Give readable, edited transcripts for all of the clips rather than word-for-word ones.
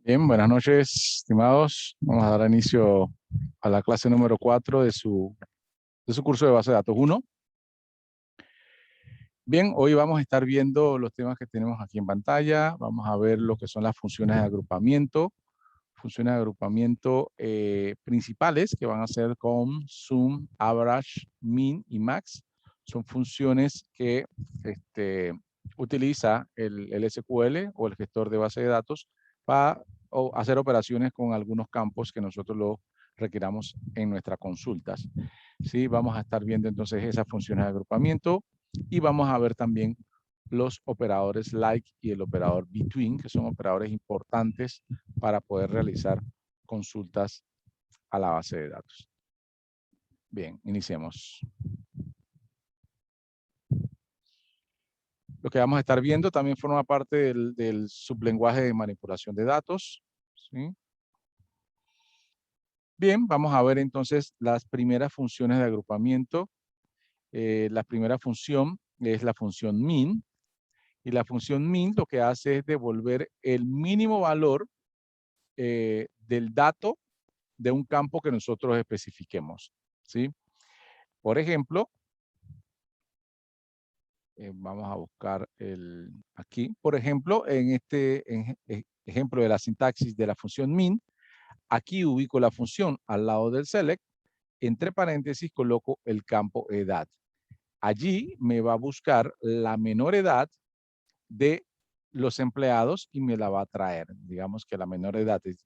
Bien, buenas noches, estimados. Vamos a dar inicio a la clase número 4 de su curso de base de datos 1. Bien, hoy vamos a estar viendo los temas que tenemos aquí en pantalla. Vamos a ver lo que son las funciones de agrupamiento principales que van a ser con sum, average, min y max. Son funciones que utiliza el SQL o el gestor de base de datos para hacer operaciones con algunos campos que nosotros lo requiramos en nuestras consultas. ¿Sí? Vamos a estar viendo entonces esas funciones de agrupamiento y vamos a ver también los operadores like y el operador between, que son operadores importantes para poder realizar consultas a la base de datos. Bien, iniciemos. Lo que vamos a estar viendo también forma parte del sublenguaje de manipulación de datos. ¿Sí? Bien, vamos a ver entonces las primeras funciones de agrupamiento. La primera función es la función min. Y la función min lo que hace es devolver el mínimo valor del dato de un campo que nosotros especifiquemos. ¿Sí? Por ejemplo, vamos a buscar aquí. Por ejemplo, en este ejemplo de la sintaxis de la función min, aquí ubico la función al lado del select, entre paréntesis coloco el campo edad. Allí me va a buscar la menor edad de los empleados y me la va a traer. Digamos que la menor edad es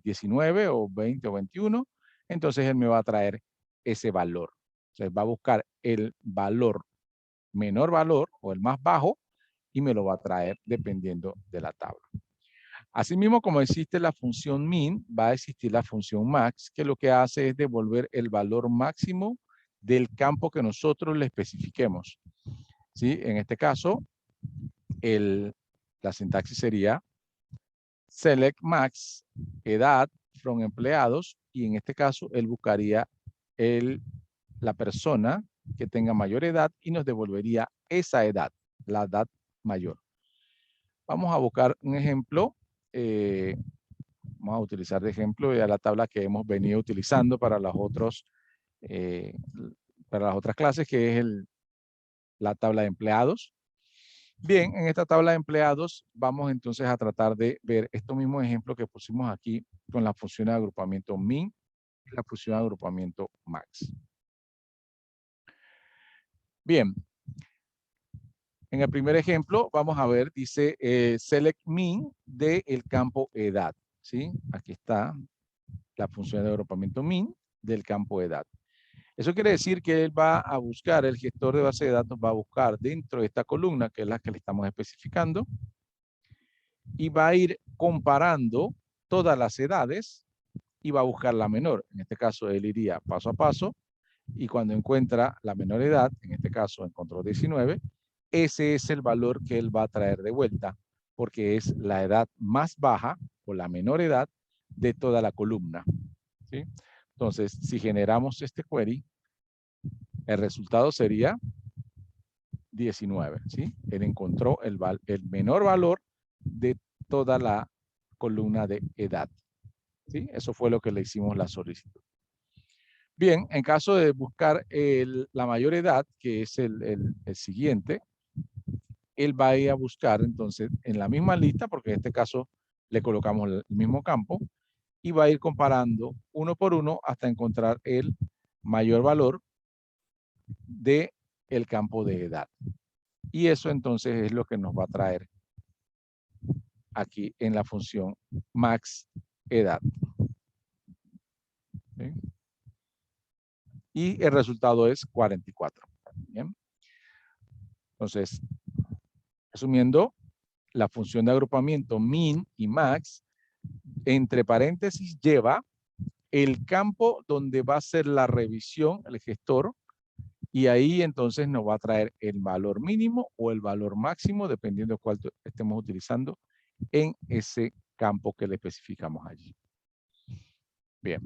19 o 20 o 21, entonces él me va a traer ese valor. Entonces va a buscar el menor valor o el más bajo y me lo va a traer dependiendo de la tabla. Asimismo, como existe la función min, va a existir la función max, que lo que hace es devolver el valor máximo del campo que nosotros le especifiquemos. ¿Sí? En este caso, la sintaxis sería select max, edad, from empleados, y en este caso él buscaría la persona que tenga mayor edad y nos devolvería esa edad, la edad mayor. Vamos a buscar un ejemplo. Vamos a utilizar de ejemplo ya la tabla que hemos venido utilizando para eh, para las otras clases, que es la tabla de empleados. Bien, en esta tabla de empleados vamos entonces a tratar de ver estos mismos ejemplos que pusimos aquí con la función de agrupamiento min y la función de agrupamiento max. Bien, en el primer ejemplo vamos a ver, dice select min del campo edad. ¿Sí? Aquí está la función de agrupamiento min del campo edad. Eso quiere decir que él va a buscar, el gestor de base de datos va a buscar dentro de esta columna, que es la que le estamos especificando, y va a ir comparando todas las edades y va a buscar la menor. En este caso, él iría paso a paso y cuando encuentra la menor edad, en este caso encontró 19, ese es el valor que él va a traer de vuelta, porque es la edad más baja o la menor edad de toda la columna. ¿Sí? Entonces, si generamos este query, el resultado sería 19. ¿Sí? Él encontró el menor valor de toda la columna de edad. ¿Sí? Eso fue lo que le hicimos la solicitud. Bien, en caso de buscar la mayor edad, que es el siguiente, él va a ir a buscar entonces en la misma lista, porque en este caso le colocamos el mismo campo, y va a ir comparando uno por uno hasta encontrar el mayor valor de el campo de edad. Y eso entonces es lo que nos va a traer aquí en la función max edad. ¿Sí? Y el resultado es 44. Bien. Entonces, resumiendo, la función de agrupamiento min y max, entre paréntesis, lleva el campo donde va a ser la revisión, el gestor, y ahí entonces nos va a traer el valor mínimo o el valor máximo, dependiendo de cuál estemos utilizando en ese campo que le especificamos allí. Bien.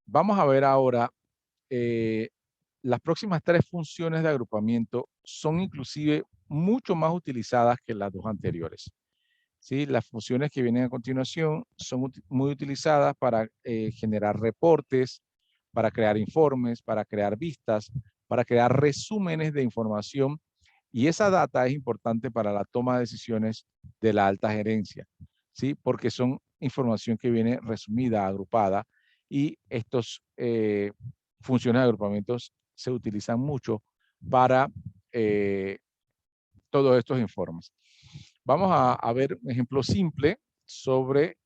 Vamos a ver ahora las próximas tres funciones de agrupamiento son inclusive mucho más utilizadas que las dos anteriores. ¿Sí? Las funciones que vienen a continuación son muy utilizadas para generar reportes, para crear informes, para crear vistas, para crear resúmenes de información. Y esa data es importante para la toma de decisiones de la alta gerencia, ¿sí? Porque son información que viene resumida, agrupada, y estos funciones de agrupamientos se utilizan mucho para todos estos informes. Vamos a ver un ejemplo simple sobre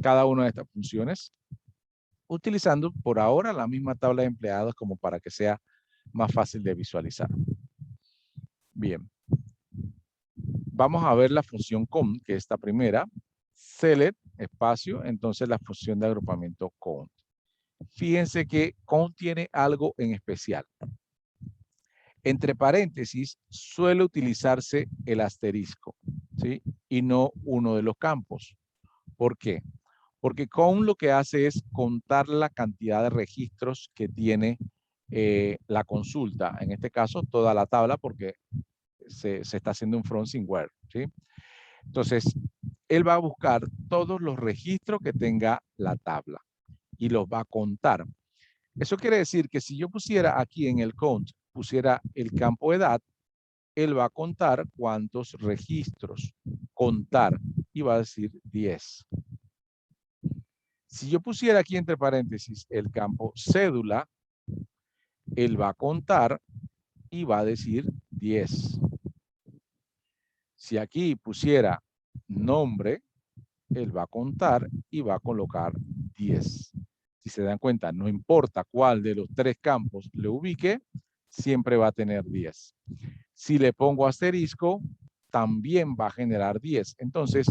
cada una de estas funciones, utilizando por ahora la misma tabla de empleados como para que sea más fácil de visualizar. Bien. Vamos a ver la función count, que es esta primera. Select, espacio, entonces la función de agrupamiento count. Fíjense que count tiene algo en especial. Entre paréntesis suele utilizarse el asterisco, ¿sí? Y no uno de los campos. ¿Por qué? Porque count lo que hace es contar la cantidad de registros que tiene la consulta. En este caso, toda la tabla, porque se está haciendo un from sin where, ¿sí? Entonces, él va a buscar todos los registros que tenga la tabla y los va a contar. Eso quiere decir que si yo pusiera aquí en el count, pusiera el campo edad, él va a contar cuántos registros, contar, y va a decir 10. Si yo pusiera aquí entre paréntesis el campo cédula, él va a contar y va a decir 10. Si aquí pusiera nombre, él va a contar y va a colocar 10. Si se dan cuenta, no importa cuál de los tres campos le ubique, siempre va a tener 10. Si le pongo asterisco, también va a generar 10. Entonces,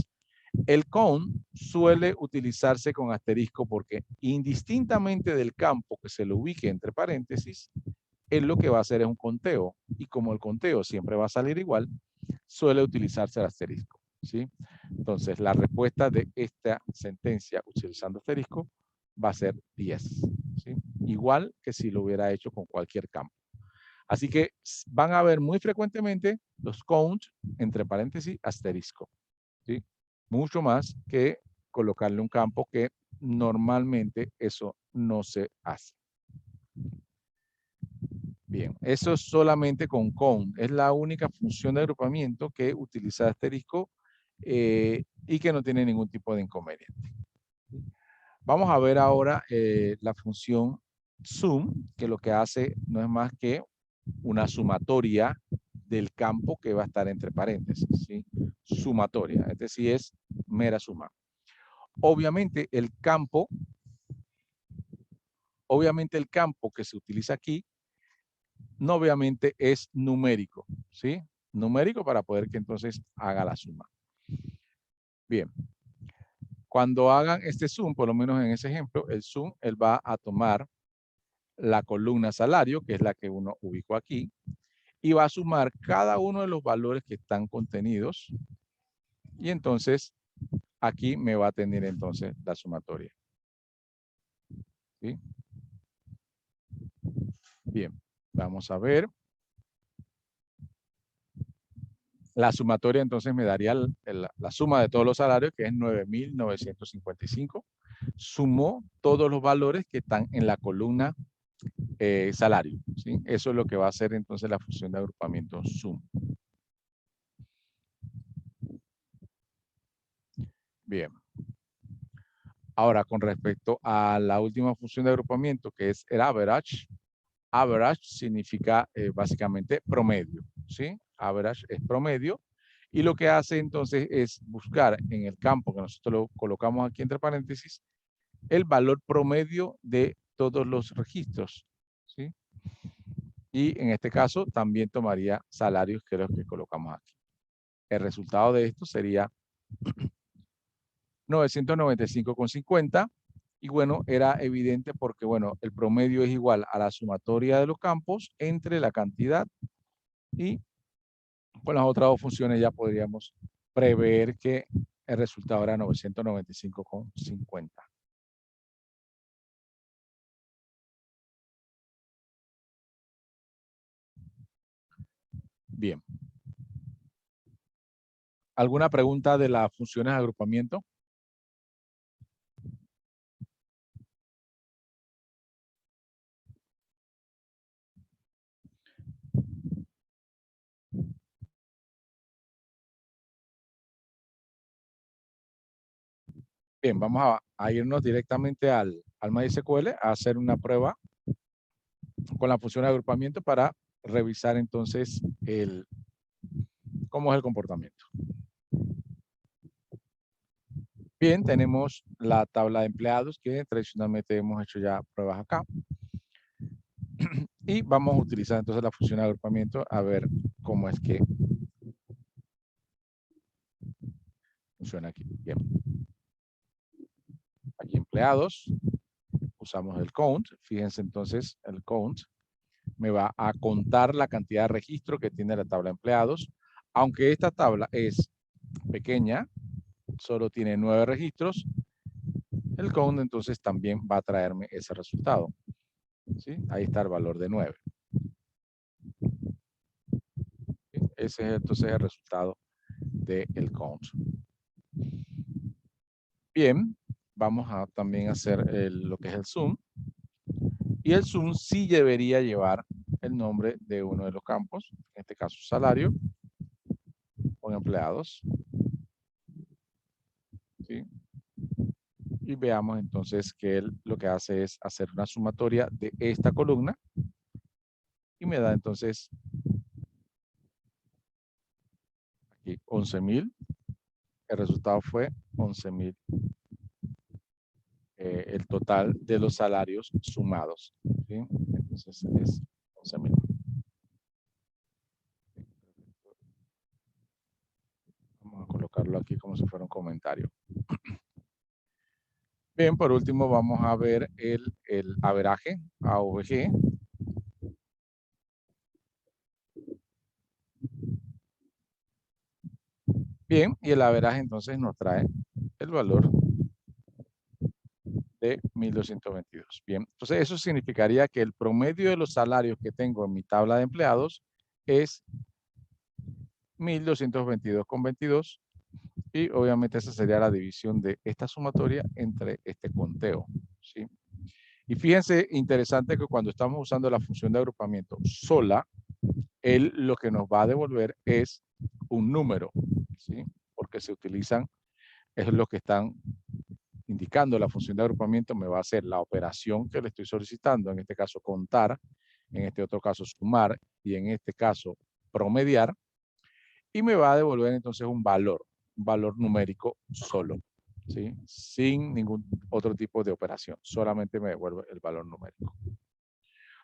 el count suele utilizarse con asterisco porque indistintamente del campo que se le ubique entre paréntesis, él lo que va a hacer es un conteo. Y como el conteo siempre va a salir igual, suele utilizarse el asterisco, ¿sí? Entonces, la respuesta de esta sentencia utilizando asterisco va a ser 10, ¿sí? Igual que si lo hubiera hecho con cualquier campo. Así que van a ver muy frecuentemente los count entre paréntesis asterisco, ¿sí? Mucho más que colocarle un campo que normalmente eso no se hace. Bien, eso es solamente con count. Es la única función de agrupamiento que utiliza asterisco y que no tiene ningún tipo de inconveniente. Vamos a ver ahora la función sum, que lo que hace no es más que una sumatoria del campo que va a estar entre paréntesis, ¿sí? Sumatoria, es decir, es mera suma. Obviamente el campo que se utiliza aquí, no obviamente es numérico, ¿sí? Numérico para poder que entonces haga la suma. Bien. Cuando hagan este sum, por lo menos en ese ejemplo, el sum, él va a tomar la columna salario, que es la que uno ubicó aquí, y va a sumar cada uno de los valores que están contenidos. Y entonces, aquí me va a tener entonces la sumatoria. ¿Sí? Bien, vamos a ver. La sumatoria entonces me daría la suma de todos los salarios, que es 9.955. Sumó todos los valores que están en la columna salario, ¿sí? Eso es lo que va a hacer entonces la función de agrupamiento sum. Bien. Ahora, con respecto a la última función de agrupamiento, que es el average. Average significa básicamente promedio, ¿sí? Average es promedio. Y lo que hace entonces es buscar en el campo que nosotros lo colocamos aquí entre paréntesis, el valor promedio de todos los registros, ¿sí? Y en este caso también tomaría salarios, que es lo que colocamos aquí. El resultado de esto sería 995,50. Y bueno, era evidente porque, bueno, el promedio es igual a la sumatoria de los campos entre la cantidad y con las otras dos funciones ya podríamos prever que el resultado era 995,50. Bien. ¿Alguna pregunta de las funciones de agrupamiento? Bien, vamos a irnos directamente al MySQL a hacer una prueba con la función de agrupamiento para revisar entonces cómo es el comportamiento. Bien, tenemos la tabla de empleados que tradicionalmente hemos hecho ya pruebas acá. Y vamos a utilizar entonces la función de agrupamiento a ver cómo es que funciona aquí. Bien. Aquí empleados, usamos el count. Fíjense entonces, el count me va a contar la cantidad de registros que tiene la tabla de empleados. Aunque esta tabla es pequeña, solo tiene 9 registros, el count entonces también va a traerme ese resultado. ¿Sí? Ahí está el valor de 9. Ese es entonces el resultado del count. Bien, vamos a también hacer lo que es el zoom. Y el zoom sí debería llevar el nombre de uno de los campos, en este caso salario, con empleados. ¿Sí? Y veamos entonces que él lo que hace es hacer una sumatoria de esta columna y me da entonces aquí 11,000. El resultado fue 11,000. El total de los salarios sumados. ¿Sí? Entonces es 11,000. Vamos a colocarlo aquí como si fuera un comentario. Bien, por último vamos a ver el averaje, AVG. Bien, y el averaje entonces nos trae el valor de 1,222. Bien, entonces eso significaría que el promedio de los salarios que tengo en mi tabla de empleados es 1,222,22 y obviamente esa sería la división de esta sumatoria entre este conteo. ¿Sí? Y fíjense, interesante que cuando estamos usando la función de agrupamiento sola, él lo que nos va a devolver es un número, ¿sí? Porque se utilizan, es lo que están indicando la función de agrupamiento, me va a hacer la operación que le estoy solicitando, en este caso contar, en este otro caso sumar y en este caso promediar, y me va a devolver entonces un valor numérico solo, ¿sí? Sin ningún otro tipo de operación, solamente me devuelve el valor numérico.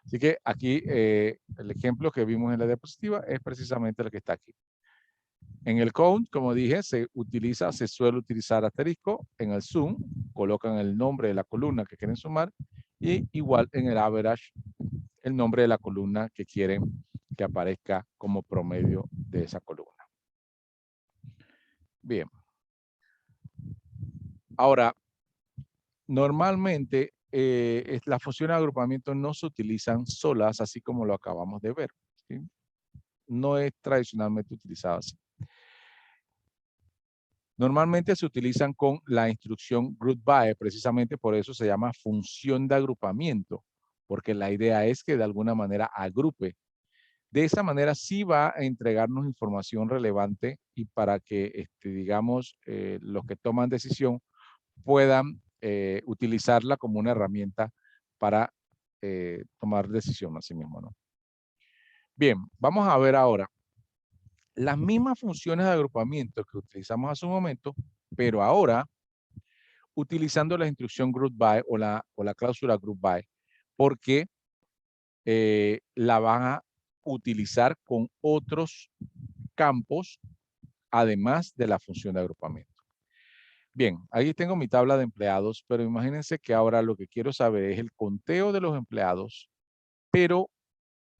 Así que aquí el ejemplo que vimos en la diapositiva es precisamente el que está aquí. En el count, como dije, se suele utilizar asterisco. En el zoom, colocan el nombre de la columna que quieren sumar. Y igual en el average, el nombre de la columna que quieren que aparezca como promedio de esa columna. Bien. Ahora, normalmente las funciones de agrupamiento no se utilizan solas, así como lo acabamos de ver. ¿Sí? No es tradicionalmente utilizado así. Normalmente se utilizan con la instrucción group by, precisamente por eso se llama función de agrupamiento, porque la idea es que de alguna manera agrupe. De esa manera sí va a entregarnos información relevante y para que, digamos, los que toman decisión puedan utilizarla como una herramienta para tomar decisión a sí mismo, ¿no? Bien, vamos a ver ahora las mismas funciones de agrupamiento que utilizamos hace un momento, pero ahora utilizando la instrucción group by o la cláusula group by, porque la van a utilizar con otros campos, además de la función de agrupamiento. Bien, ahí tengo mi tabla de empleados, pero imagínense que ahora lo que quiero saber es el conteo de los empleados, pero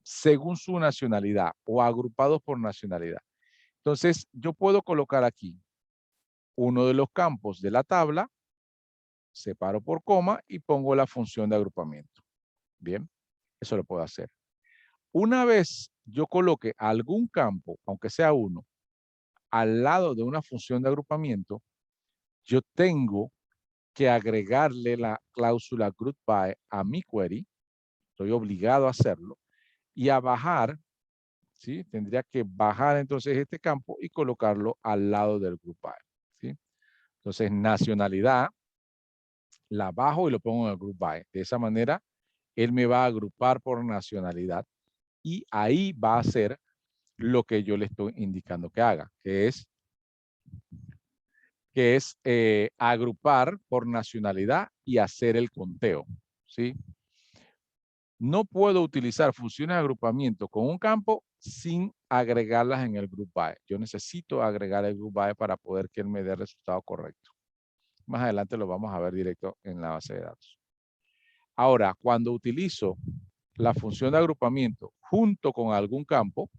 según su nacionalidad o agrupados por nacionalidad. Entonces, yo puedo colocar aquí uno de los campos de la tabla, separo por coma y pongo la función de agrupamiento. Bien, eso lo puedo hacer. Una vez yo coloque algún campo, aunque sea uno, al lado de una función de agrupamiento, yo tengo que agregarle la cláusula group by a mi query. Estoy obligado a hacerlo. Y a bajar, ¿sí? Tendría que bajar entonces este campo y colocarlo al lado del group by, ¿sí? Entonces, nacionalidad, la bajo y lo pongo en el group by. De esa manera, él me va a agrupar por nacionalidad y ahí va a hacer lo que yo le estoy indicando que haga, que es agrupar por nacionalidad y hacer el conteo, ¿sí? No puedo utilizar funciones de agrupamiento con un campo sin agregarlas en el group by. Yo necesito agregar el group by para poder que él me dé el resultado correcto. Más adelante lo vamos a ver directo en la base de datos. Ahora, cuando utilizo la función de agrupamiento junto con algún campo,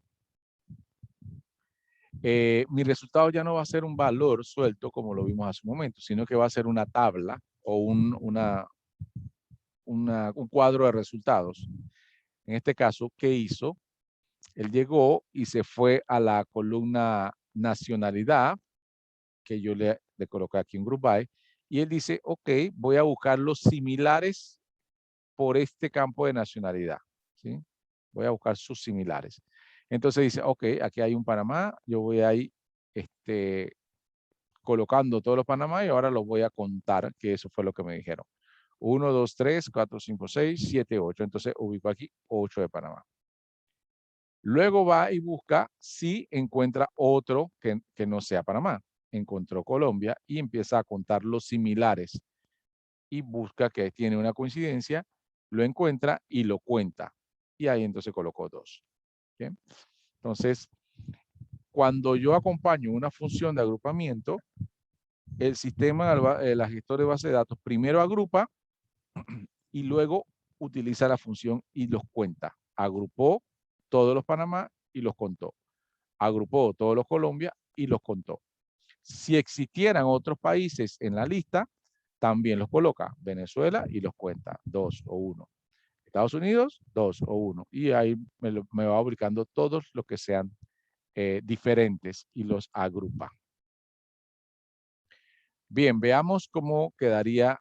mi resultado ya no va a ser un valor suelto como lo vimos hace un momento, sino que va a ser una tabla o un cuadro de resultados. En este caso, ¿qué hizo? Él llegó y se fue a la columna nacionalidad, que yo le coloqué aquí en Group By, y él dice, ok, voy a buscar los similares por este campo de nacionalidad, ¿sí? Voy a buscar sus similares. Entonces dice, ok, aquí hay un Panamá, yo voy a ir colocando todos los Panamá y ahora los voy a contar, que eso fue lo que me dijeron. 1, 2, 3, 4, 5, 6, 7, 8. Entonces ubico aquí 8 de Panamá. Luego va y busca si encuentra otro que no sea Panamá. Encontró Colombia y empieza a contar los similares y busca que tiene una coincidencia, lo encuentra y lo cuenta. Y ahí entonces colocó 2. ¿Bien? Entonces, cuando yo acompaño una función de agrupamiento, el sistema, la gestor de base de datos, primero agrupa y luego utiliza la función y los cuenta. Agrupó todos los Panamá y los contó. Agrupó todos los Colombia y los contó. Si existieran otros países en la lista, también los coloca. Venezuela y los cuenta, 2 o 1. Estados Unidos, 2 o 1. Y ahí me va ubicando todos los que sean diferentes y los agrupa. Bien, veamos cómo quedaría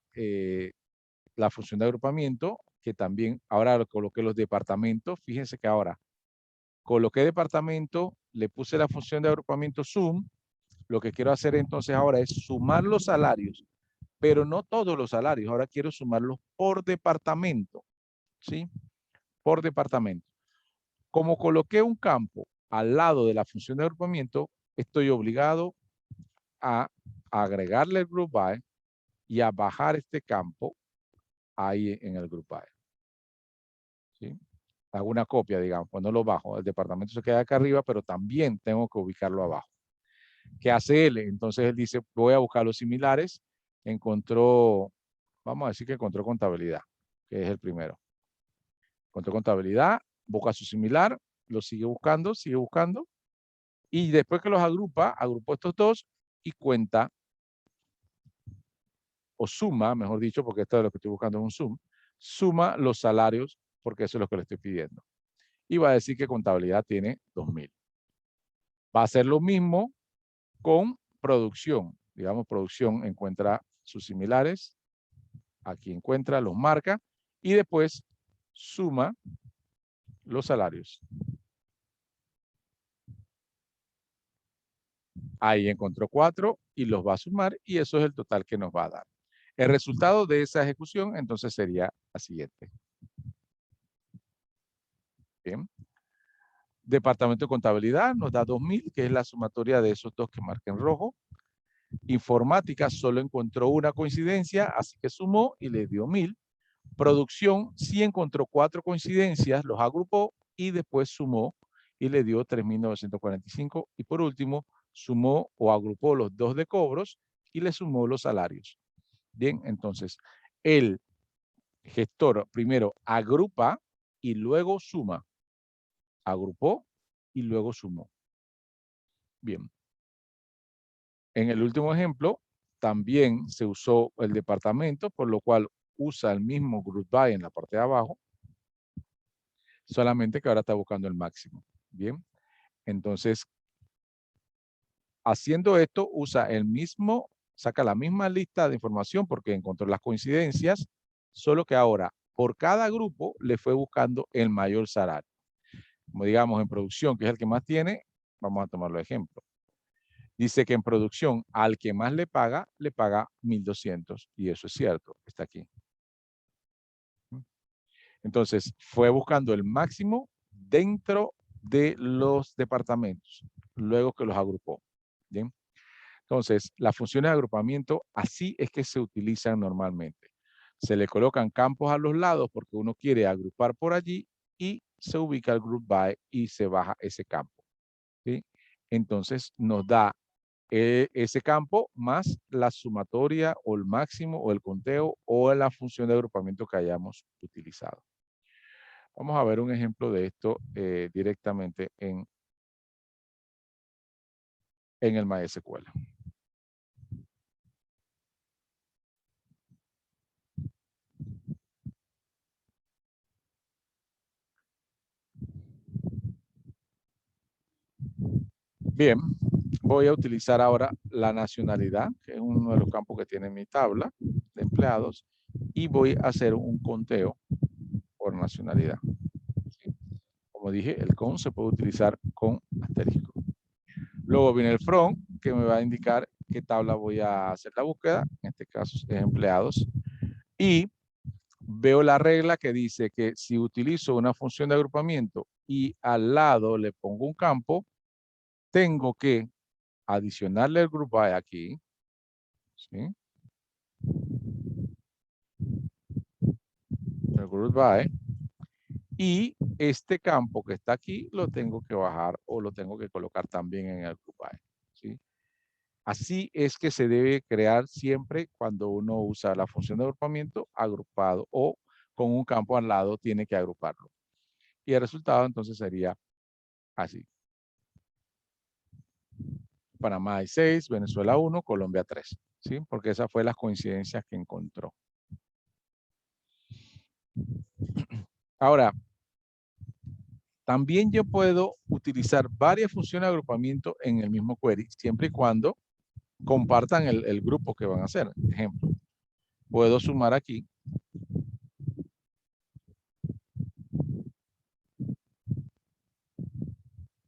la función de agrupamiento, que también ahora coloqué los departamentos. Fíjense que ahora coloqué departamento, le puse la función de agrupamiento sum. Lo que quiero hacer entonces ahora es sumar los salarios, pero no todos los salarios. Ahora quiero sumarlos por departamento, ¿sí? Por departamento. Como coloqué un campo al lado de la función de agrupamiento, estoy obligado a agregarle el group by y a bajar este campo ahí en el group by. ¿Sí? Hago una copia, digamos, pues no lo bajo. El departamento se queda acá arriba, pero también tengo que ubicarlo abajo. ¿Qué hace él? Entonces él dice, voy a buscar los similares. Encontró, vamos a decir que encontró contabilidad, que es el primero. Encontró contabilidad, busca su similar, lo sigue buscando, y después que los agrupa, agrupó estos dos y cuenta, o suma, mejor dicho, porque esto es lo que estoy buscando es un sum, suma los salarios, porque eso es lo que le estoy pidiendo. Y va a decir que contabilidad tiene 2.000. Va a hacer lo mismo con producción. Digamos, producción encuentra sus similares, aquí encuentra, los marca, y después suma los salarios. Ahí encontró 4 y los va a sumar y eso es el total que nos va a dar. El resultado de esa ejecución entonces sería la siguiente. Bien. Departamento de contabilidad nos da 2.000, que es la sumatoria de esos dos que marqué en rojo. Informática solo encontró una coincidencia, así que sumó y le dio 1.000. Producción sí encontró 4 coincidencias, los agrupó y después sumó y le dio 3.945. Y por último, sumó o agrupó los 2 de cobros y le sumó los salarios. Bien, entonces, el gestor primero agrupa y luego suma. Agrupó y luego sumó. Bien. En el último ejemplo, también se usó el departamento, por lo cual usa el mismo group by en la parte de abajo. solamente que ahora está buscando el máximo. Bien, entonces, haciendo esto, saca la misma lista de información porque encontró las coincidencias, solo que ahora, por cada grupo, le fue buscando el mayor salario. Como digamos en producción, que es el que más tiene, vamos a tomarlo de ejemplo. Dice que en producción, al que más le paga 1.200. Y eso es cierto, está aquí. Entonces, fue buscando el máximo dentro de los departamentos, luego que los agrupó. ¿Bien? Entonces, las funciones de agrupamiento, así es que se utilizan normalmente. Se le colocan campos a los lados porque uno quiere agrupar por allí y se ubica el group by y se baja ese campo. ¿Sí? Entonces, nos da ese campo más la sumatoria o el máximo o el conteo o la función de agrupamiento que hayamos utilizado. Vamos a ver un ejemplo de esto directamente en el MySQL. Bien, voy a utilizar ahora la nacionalidad, que es uno de los campos que tiene mi tabla de empleados, y voy a hacer un conteo por nacionalidad. Como dije, el con se puede utilizar con asterisco. Luego viene el from, que me va a indicar qué tabla voy a hacer la búsqueda, en este caso es empleados, y veo la regla que dice que si utilizo una función de agrupamiento y al lado le pongo un campo, tengo que adicionarle el group by aquí, ¿sí? El group by, y este campo que está aquí lo tengo que bajar o lo tengo que colocar también en el group by, ¿sí? Así es que se debe crear siempre cuando uno usa la función de agrupamiento agrupado o con un campo al lado tiene que agruparlo. Y el resultado entonces sería así. Panamá hay 6, Venezuela 1, Colombia 3, ¿sí? Porque esas fueron las coincidencias que encontró. Ahora, también yo puedo utilizar varias funciones de agrupamiento en el mismo query, siempre y cuando compartan el grupo que van a hacer. Ejemplo, puedo sumar aquí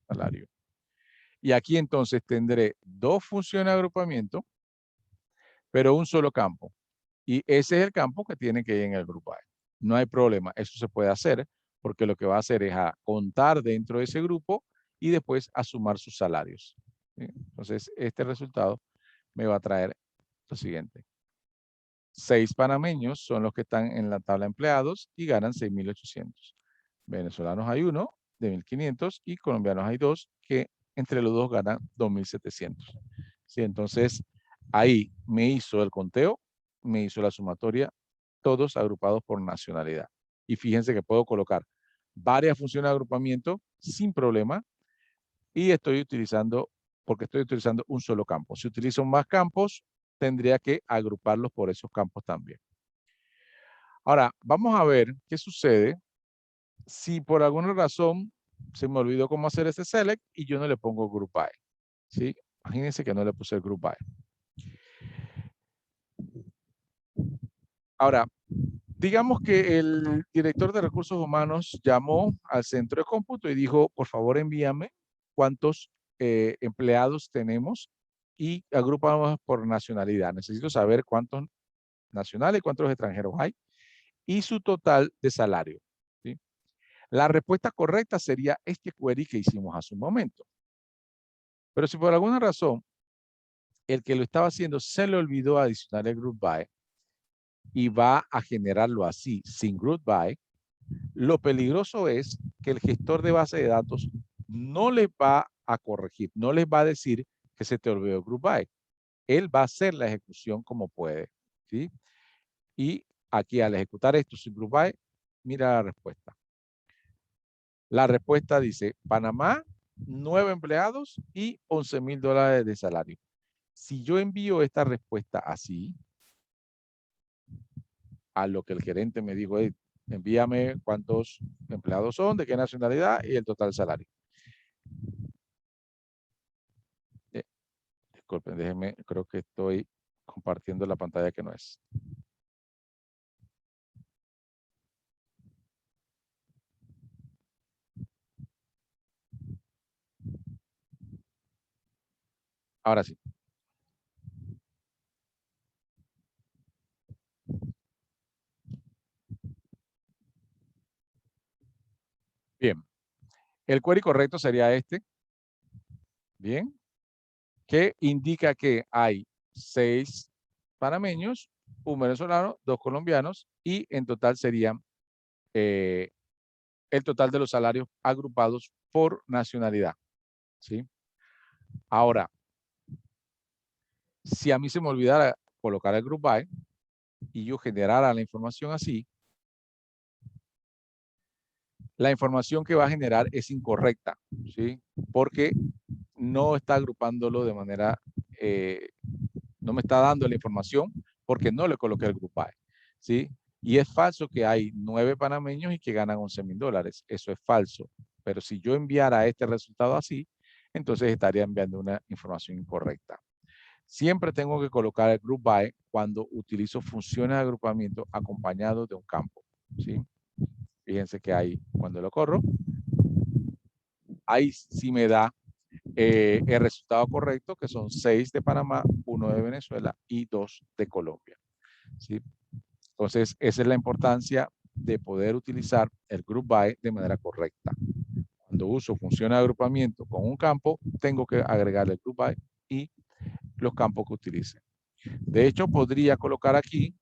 salario. Y aquí entonces tendré dos funciones de agrupamiento, pero un solo campo. Y ese es el campo que tiene que ir en el grupo A. No hay problema, eso se puede hacer porque lo que va a hacer es a contar dentro de ese grupo y después a sumar sus salarios. ¿Sí? Entonces, este resultado me va a traer lo siguiente. 6 panameños son los que están en la tabla de empleados y ganan 6.800. Venezolanos hay uno de 1.500 y colombianos hay dos que entre los dos ganan 2.700. Sí, entonces, ahí me hizo el conteo, me hizo la sumatoria, todos agrupados por nacionalidad. Y fíjense que puedo colocar varias funciones de agrupamiento sin problema y porque estoy utilizando un solo campo. Si utilizo más campos, tendría que agruparlos por esos campos también. Ahora, vamos a ver qué sucede si por alguna razón se me olvidó cómo hacer ese select y yo no le pongo group by. ¿Sí? Imagínense que no le puse el group by. Ahora, digamos que el director de recursos humanos llamó al centro de cómputo y dijo, por favor envíame cuántos empleados tenemos y agrupamos por nacionalidad. Necesito saber cuántos nacionales y cuántos extranjeros hay y su total de salario. ¿Sí? La respuesta correcta sería este query que hicimos hace un momento. Pero si por alguna razón el que lo estaba haciendo se le olvidó adicionar el group by y va a generarlo así, sin group by, lo peligroso es que el gestor de base de datos no les va a corregir, no les va a decir que se te olvidó el group by. Él va a hacer la ejecución como puede, ¿sí? Y aquí al ejecutar esto sin group by, mira la respuesta. La respuesta dice, Panamá, 9 empleados y $11,000 de salario. Si yo envío esta respuesta así, a lo que el gerente me dijo, Envíame cuántos empleados son, de qué nacionalidad y el total salario. Eh, Disculpen, déjenme, creo que estoy compartiendo la pantalla que no es. Ahora sí. Bien. El query correcto sería este. Bien. Que indica que hay 6 panameños, un venezolano, 2 colombianos y en total serían eh, el total de los salarios agrupados por nacionalidad. ¿Sí? Ahora, si a mí se me olvidara colocar el group by y yo generara la información así, la información que va a generar es incorrecta, ¿sí? Porque no está agrupándolo de manera, no me está dando la información porque no le coloqué el group by, ¿sí? Y es falso que hay 9 panameños y que ganan $11,000. Eso es falso. Pero si yo enviara este resultado así, entonces estaría enviando una información incorrecta. Siempre tengo que colocar el group by cuando utilizo funciones de agrupamiento acompañados de un campo, ¿sí? Fíjense que ahí, cuando lo corro, ahí sí me da el resultado correcto, que son 6 de Panamá, 1 de Venezuela y 2 de Colombia, ¿sí? Entonces, esa es la importancia de poder utilizar el group by de manera correcta. Cuando uso funciones de agrupamiento con un campo, tengo que agregarle el group by y los campos que utilice. De hecho, podría colocar aquí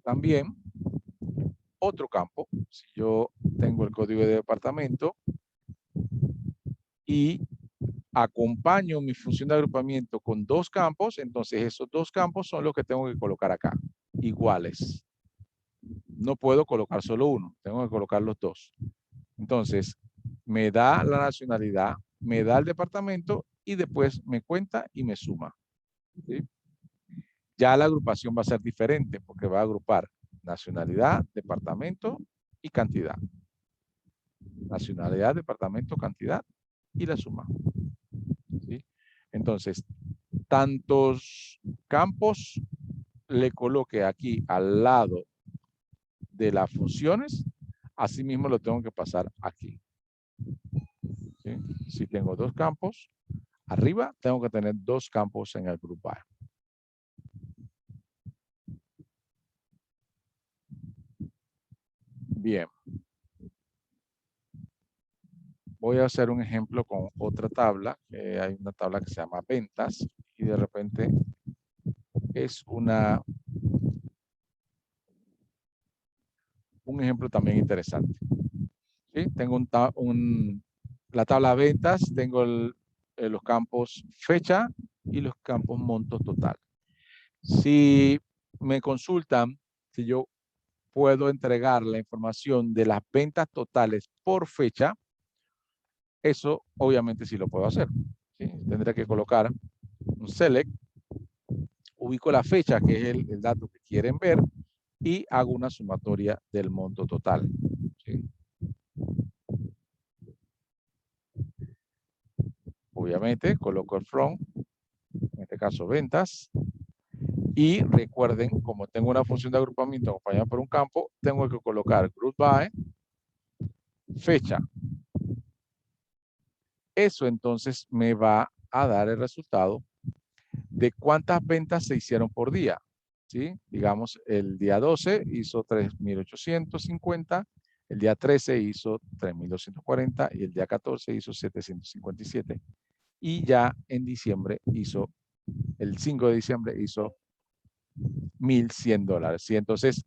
también otro campo. Si yo tengo el código de departamento y acompaño mi función de agrupamiento con 2 campos, entonces esos 2 campos son los que tengo que colocar acá, iguales. No puedo colocar solo uno, tengo que colocar los 2. Entonces, me da la nacionalidad, me da el departamento y después me cuenta y me suma, ¿sí? Ya la agrupación va a ser diferente porque va a agrupar nacionalidad, departamento y cantidad. Nacionalidad, departamento, cantidad y la suma, ¿sí? Entonces, tantos campos le coloque aquí al lado de las funciones, asimismo lo tengo que pasar aquí, ¿sí? Si tengo 2 campos, arriba tengo que tener 2 campos en el group by. Bien. Voy a hacer un ejemplo con otra tabla. Hay una tabla que se llama ventas y de repente es un ejemplo también interesante. ¿Sí? Tengo la tabla ventas, tengo los campos fecha y los campos monto total. Si me consultan si yo puedo entregar la información de las ventas totales por fecha, eso obviamente sí lo puedo hacer, ¿sí? Tendré que colocar un select, ubico la fecha, que es el dato que quieren ver, y hago una sumatoria del monto total, ¿sí? Obviamente coloco el from, en este caso ventas, y recuerden, como tengo una función de agrupamiento acompañada por un campo, tengo que colocar group by, fecha. Eso entonces me va a dar el resultado de cuántas ventas se hicieron por día, ¿sí? Digamos, el día 12 hizo 3,850, el día 13 hizo 3,240 y el día 14 hizo 757. Y ya en diciembre hizo, el 5 de diciembre hizo $1,100, ¿sí? Entonces,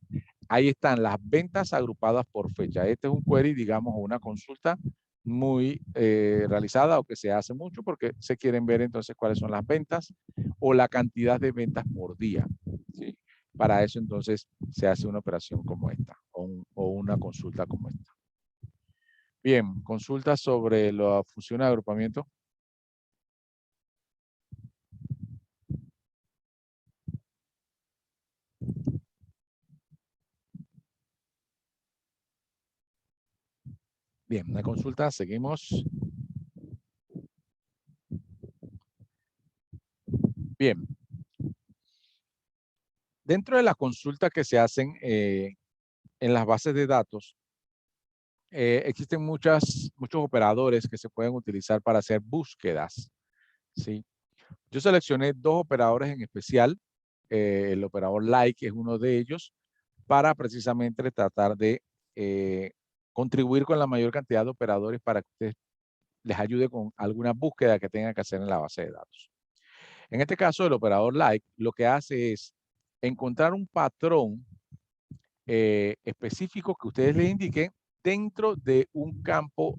ahí están las ventas agrupadas por fecha. Este es un query, digamos, una consulta muy realizada o que se hace mucho porque se quieren ver entonces cuáles son las ventas o la cantidad de ventas por día, ¿sí? Para eso entonces se hace una operación como esta o una consulta como esta. Bien, consulta sobre la función de agrupamiento. Bien, la consulta, seguimos. Bien. Dentro de las consultas que se hacen en las bases de datos, existen muchos operadores que se pueden utilizar para hacer búsquedas, ¿sí? Yo seleccioné dos operadores en especial. El operador like es uno de ellos para precisamente tratar de contribuir con la mayor cantidad de operadores para que ustedes les ayude con alguna búsqueda que tengan que hacer en la base de datos. En este caso, el operador like lo que hace es encontrar un patrón específico que ustedes les indiquen dentro de un campo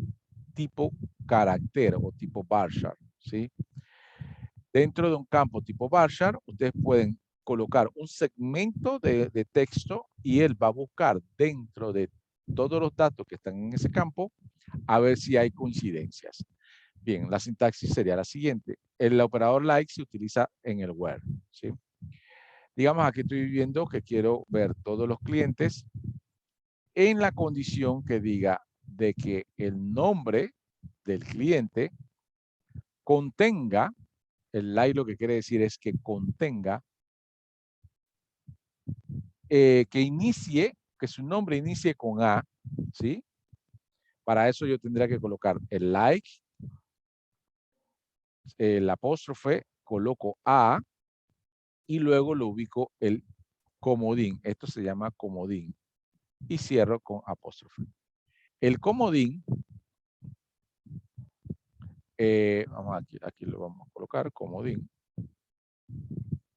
tipo carácter o tipo varchar, ¿sí? Dentro de un campo tipo varchar, ustedes pueden colocar un segmento de texto y él va a buscar dentro de todos los datos que están en ese campo a ver si hay coincidencias. Bien, la sintaxis sería la siguiente. El operador like se utiliza en el where, ¿sí? Digamos, aquí estoy viendo que quiero ver todos los clientes en la condición que diga de que el nombre del cliente contenga, el like lo que quiere decir es que contenga, que inicie, que su nombre inicie con A, ¿sí? Para eso yo tendría que colocar el like, el apóstrofe, coloco A y luego lo ubico el comodín. Esto se llama comodín. Y cierro con apóstrofe. El comodín, vamos aquí lo vamos a colocar, comodín.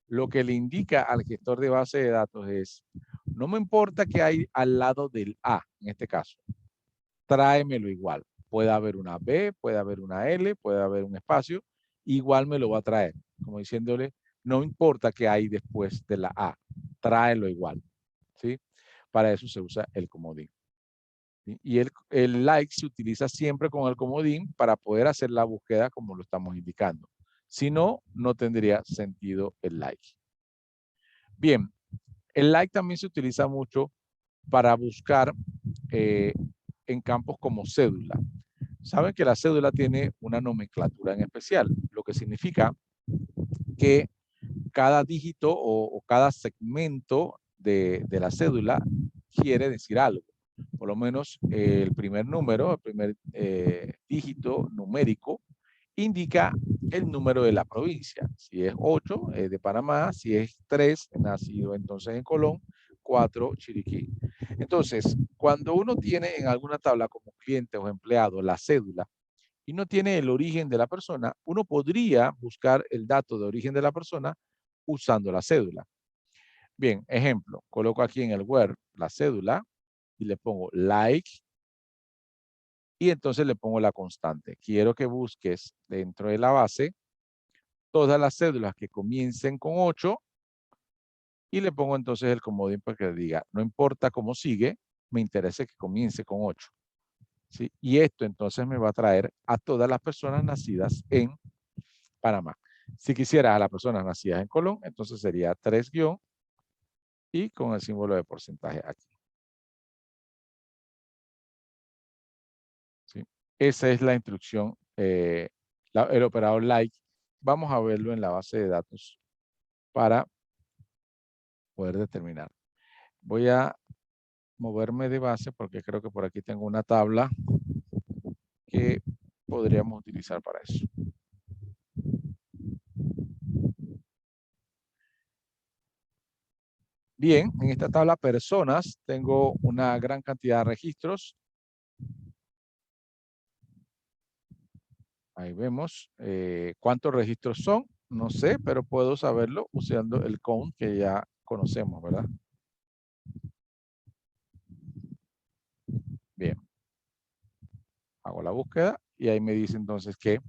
Lo que le indica al gestor de base de datos es, no me importa que hay al lado del A, en este caso, tráemelo igual. Puede haber una B, puede haber una L, puede haber un espacio, igual me lo va a traer. Como diciéndole, no importa qué hay después de la A, tráelo igual. ¿Sí? Para eso se usa el comodín. ¿Sí? Y el like se utiliza siempre con el comodín para poder hacer la búsqueda como lo estamos indicando. Si no, no tendría sentido el like. Bien, el like también se utiliza mucho para buscar en campos como cédula. Saben que la cédula tiene una nomenclatura en especial, lo que significa que cada dígito o cada segmento de la cédula quiere decir algo. Por lo menos el primer número, el primer dígito numérico, indica el número de la provincia. Si es 8, es de Panamá. Si es 3, nacido entonces en Colón. 4, Chiriquí. Entonces, cuando uno tiene en alguna tabla como cliente o empleado la cédula y no tiene el origen de la persona, uno podría buscar el dato de origen de la persona usando la cédula. Bien, ejemplo, coloco aquí en el where la cédula y le pongo like y entonces le pongo la constante. Quiero que busques dentro de la base todas las cédulas que comiencen con 8 y le pongo entonces el comodín para que diga, no importa cómo sigue, me interesa que comience con 8. ¿Sí? Y esto entonces me va a traer a todas las personas nacidas en Panamá. Si quisiera a las personas nacidas en Colón, entonces sería 3 guión y con el símbolo de porcentaje aquí. ¿Sí? Esa es la instrucción, el operador like. Vamos a verlo en la base de datos para poder determinar. Voy a moverme de base porque creo que por aquí tengo una tabla que podríamos utilizar para eso. Bien, en esta tabla personas tengo una gran cantidad de registros. Ahí vemos cuántos registros son. No sé, pero puedo saberlo usando el count que ya conocemos, ¿verdad? Bien. Hago la búsqueda y ahí me dice entonces que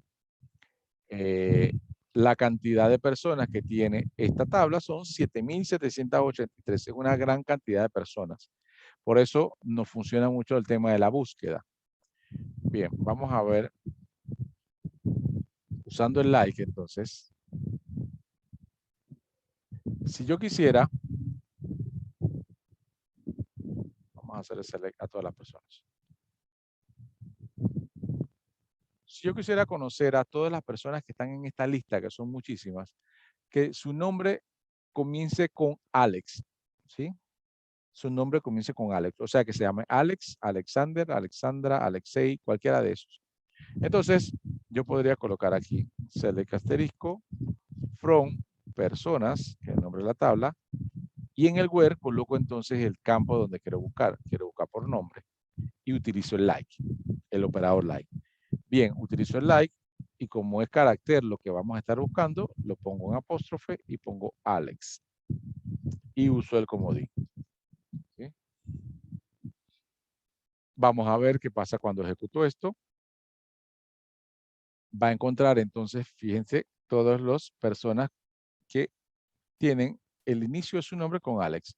la cantidad de personas que tiene esta tabla son 7.783. Es una gran cantidad de personas. Por eso nos funciona mucho el tema de la búsqueda. Bien, vamos a ver, usando el like entonces, si yo quisiera, vamos a hacer el select a todas las personas. Si yo quisiera conocer a todas las personas que están en esta lista, que son muchísimas, que su nombre comience con Alex, ¿sí? Su nombre comience con Alex, o sea que se llame Alex, Alexander, Alexandra, Alexei, cualquiera de esos. Entonces, yo podría colocar aquí, select asterisco, from, personas, que es el nombre de la tabla, y en el where coloco entonces el campo donde quiero buscar por nombre, y utilizo el like, el operador like. Bien, utilizo el like, y como es carácter lo que vamos a estar buscando, lo pongo en apóstrofe y pongo Alex, y uso el comodín. ¿Sí? Vamos a ver qué pasa cuando ejecuto esto. Va a encontrar entonces, fíjense, todas las personas que tienen el inicio de su nombre con Alex.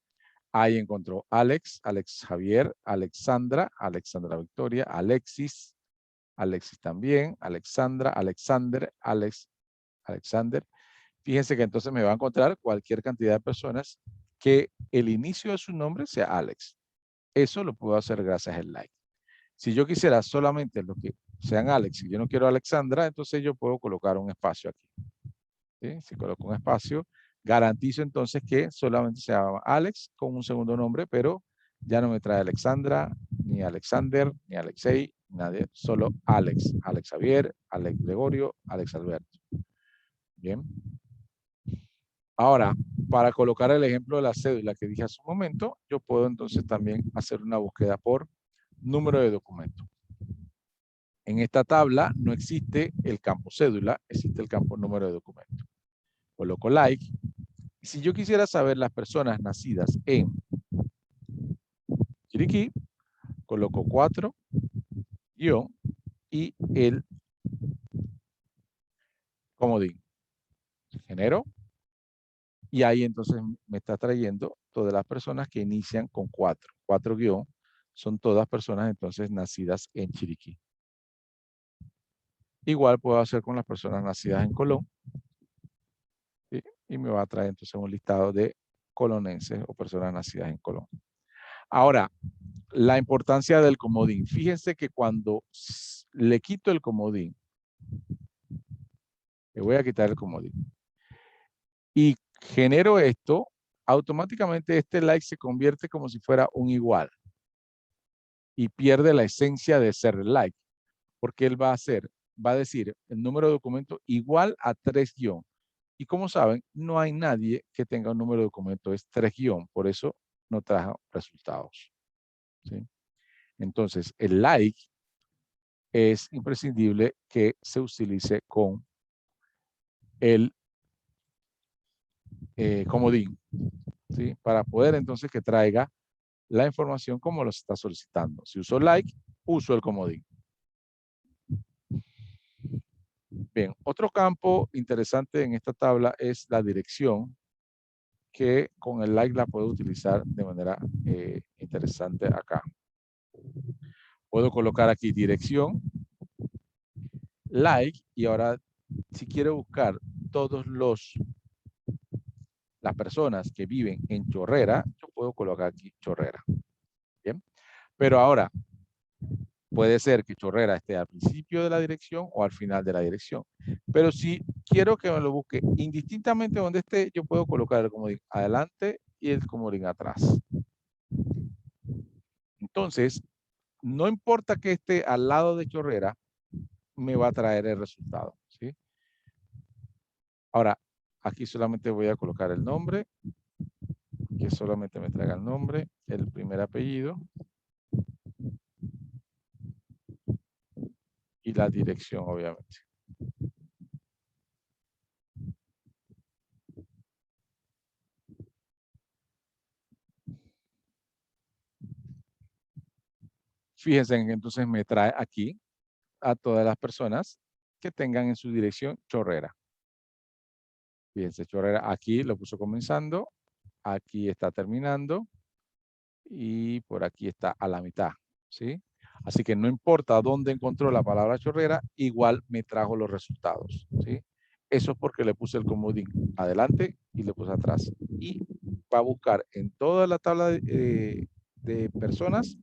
Ahí encontró Alex, Alex Javier, Alexandra, Alexandra Victoria, Alexis, Alexis también, Alexandra, Alexander, Alex, Alexander. Fíjense que entonces me va a encontrar cualquier cantidad de personas que el inicio de su nombre sea Alex. Eso lo puedo hacer gracias al like. Si yo quisiera solamente los que sean Alex y yo no quiero Alexandra, entonces yo puedo colocar un espacio aquí. ¿Sí? Si coloco un espacio, garantizo entonces que solamente se llama Alex con un segundo nombre, pero ya no me trae Alexandra, ni Alexander, ni Alexei, nadie, solo Alex, Alex Javier, Alex Gregorio, Alex Alberto. Bien. Ahora, para colocar el ejemplo de la cédula que dije hace un momento, yo puedo entonces también hacer una búsqueda por número de documento. En esta tabla no existe el campo cédula, existe el campo número de documento. Coloco like. Y si yo quisiera saber las personas nacidas en Chiriquí, coloco 4, guión, y el comodín. Genero. Y ahí entonces me está trayendo todas las personas que inician con 4. 4 guión son todas personas entonces nacidas en Chiriquí. Igual puedo hacer con las personas nacidas en Colón. ¿Sí? Y me va a traer entonces un listado de colonenses o personas nacidas en Colón. Ahora, la importancia del comodín. Fíjense que cuando le quito el comodín, le voy a quitar el comodín, y genero esto, automáticamente este like se convierte como si fuera un igual y pierde la esencia de ser like, porque él va a decir el número de documento igual a 3 guión. Y como saben, no hay nadie que tenga un número de documento, es 3 guión, por eso no trajo resultados. ¿Sí? Entonces, el like es imprescindible que se utilice con el comodín, ¿sí? Para poder entonces que traiga la información como lo está solicitando. Si uso like, uso el comodín. Bien, otro campo interesante en esta tabla es la dirección, que con el like la puedo utilizar de manera interesante acá. Puedo colocar aquí dirección, like, y ahora si quiero buscar todos las personas que viven en Chorrera, yo puedo colocar aquí Chorrera. Bien, pero ahora puede ser que Chorrera esté al principio de la dirección o al final de la dirección. Pero si quiero que me lo busque indistintamente donde esté, yo puedo colocar el comodín adelante y el comodín atrás. Entonces, no importa que esté al lado de Chorrera, me va a traer el resultado. ¿Sí? Ahora, aquí solamente voy a colocar el nombre, que solamente me traiga el nombre, el primer apellido y la dirección, obviamente. Fíjense que entonces me trae aquí a todas las personas que tengan en su dirección Chorrera. Fíjense, Chorrera aquí lo puso comenzando, aquí está terminando y por aquí está a la mitad, ¿sí? Así que no importa dónde encontró la palabra Chorrera, igual me trajo los resultados, ¿sí? Eso es porque le puse el comodín adelante y le puse atrás. Y va a buscar en toda la tabla de personas,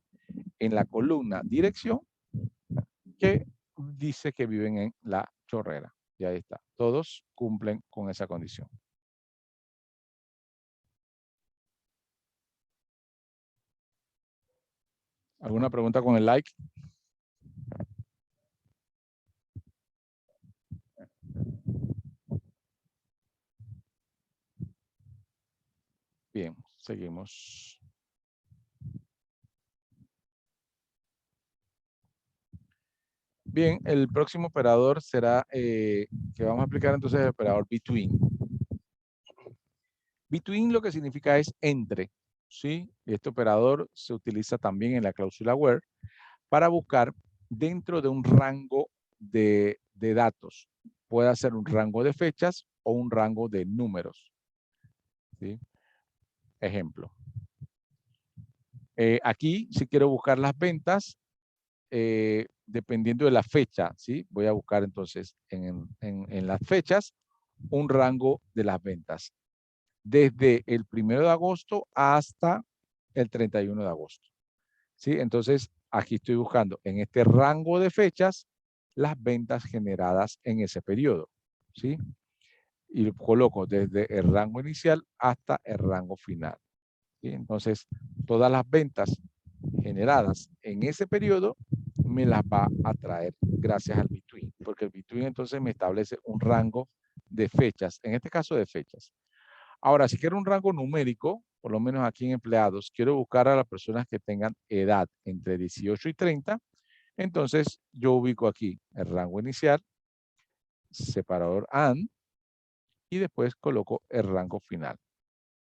en la columna dirección, que dice que viven en La Chorrera. Y ahí está. Todos cumplen con esa condición. ¿Alguna pregunta con el like? Bien, seguimos. Bien, el próximo operador será que vamos a aplicar entonces el operador between. Between lo que significa es entre, ¿sí? Este operador se utiliza también en la cláusula where para buscar dentro de un rango de datos. Puede ser un rango de fechas o un rango de números, ¿sí? Ejemplo. Aquí, si quiero buscar las ventas, dependiendo de la fecha, ¿sí? Voy a buscar entonces en las fechas un rango de las ventas. Desde el 1 de agosto hasta el 31 de agosto. ¿Sí? Entonces, aquí estoy buscando en este rango de fechas las ventas generadas en ese periodo. ¿Sí? Y lo coloco desde el rango inicial hasta el rango final. ¿Sí? Entonces, todas las ventas generadas en ese periodo me las va a traer gracias al between, porque el between entonces me establece un rango de fechas, en este caso de fechas. Ahora, si quiero un rango numérico, por lo menos aquí en empleados, quiero buscar a las personas que tengan edad entre 18 y 30, entonces yo ubico aquí el rango inicial, separador AND, y después coloco el rango final.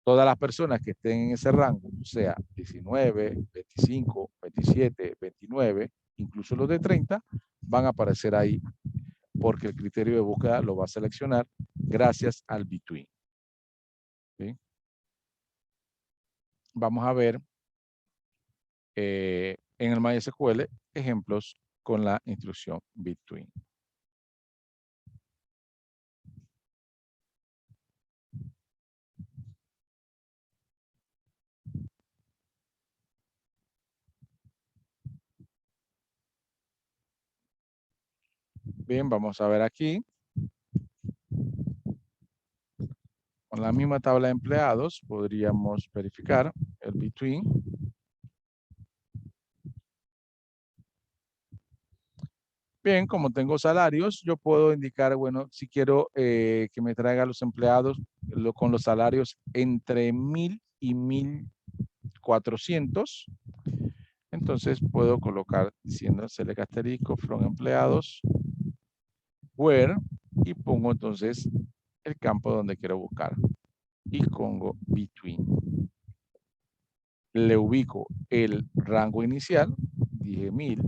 Todas las personas que estén en ese rango, o sea, 19, 25, 27, 29, incluso los de 30, van a aparecer ahí porque el criterio de búsqueda lo va a seleccionar gracias al between. ¿Sí? Vamos a ver en el MySQL ejemplos con la instrucción between. Bien, vamos a ver aquí. Con la misma tabla de empleados podríamos verificar el between. Bien, como tengo salarios, yo puedo indicar, bueno, si quiero que me traiga los empleados con los salarios entre 1000 y 1400. Entonces puedo colocar diciendo select asterisco from empleados, where, y pongo entonces el campo donde quiero buscar. Y pongo between. Le ubico el rango inicial, dije 1000,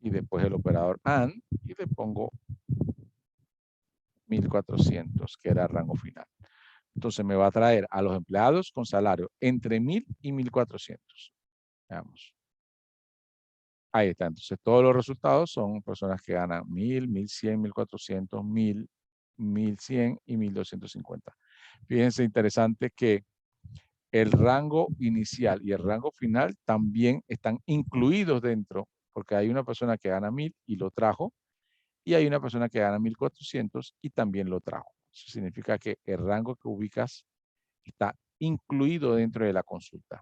y después el operador AND, y le pongo 1400, que era el rango final. Entonces me va a traer a los empleados con salario entre 1000 y 1400. Veamos. Ahí está. Entonces todos los resultados son personas que ganan 1000, 1100, 1400, 1000, 1100 y 1250. Fíjense, interesante que el rango inicial y el rango final también están incluidos dentro, porque hay una persona que gana 1000 y lo trajo, y hay una persona que gana 1400 y también lo trajo. Eso significa que el rango que ubicas está incluido dentro de la consulta.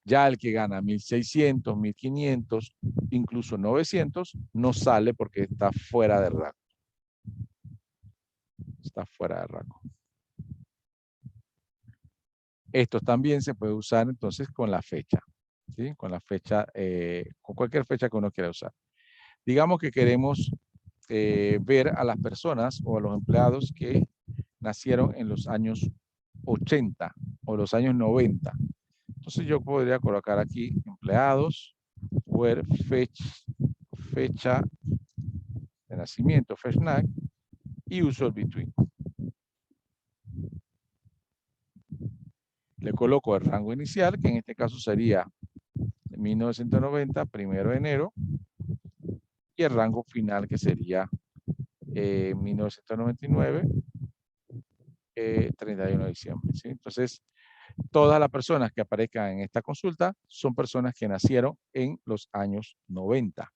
Ya el que gana 1600, 1500, incluso 900, no sale porque está fuera de rango. Está fuera de rango. Esto también se puede usar entonces con la fecha. ¿Sí? Con la fecha, con cualquier fecha que uno quiera usar. Digamos que queremos ver a las personas o a los empleados que nacieron en los años 80 o los años 90. Entonces yo podría colocar aquí empleados, where fecha de nacimiento, FESNAC, y uso el between. Le coloco el rango inicial, que en este caso sería 1990, 1 de enero, y el rango final, que sería 1999, 31 de diciembre. ¿Sí? Entonces, todas las personas que aparezcan en esta consulta son personas que nacieron en los años 90.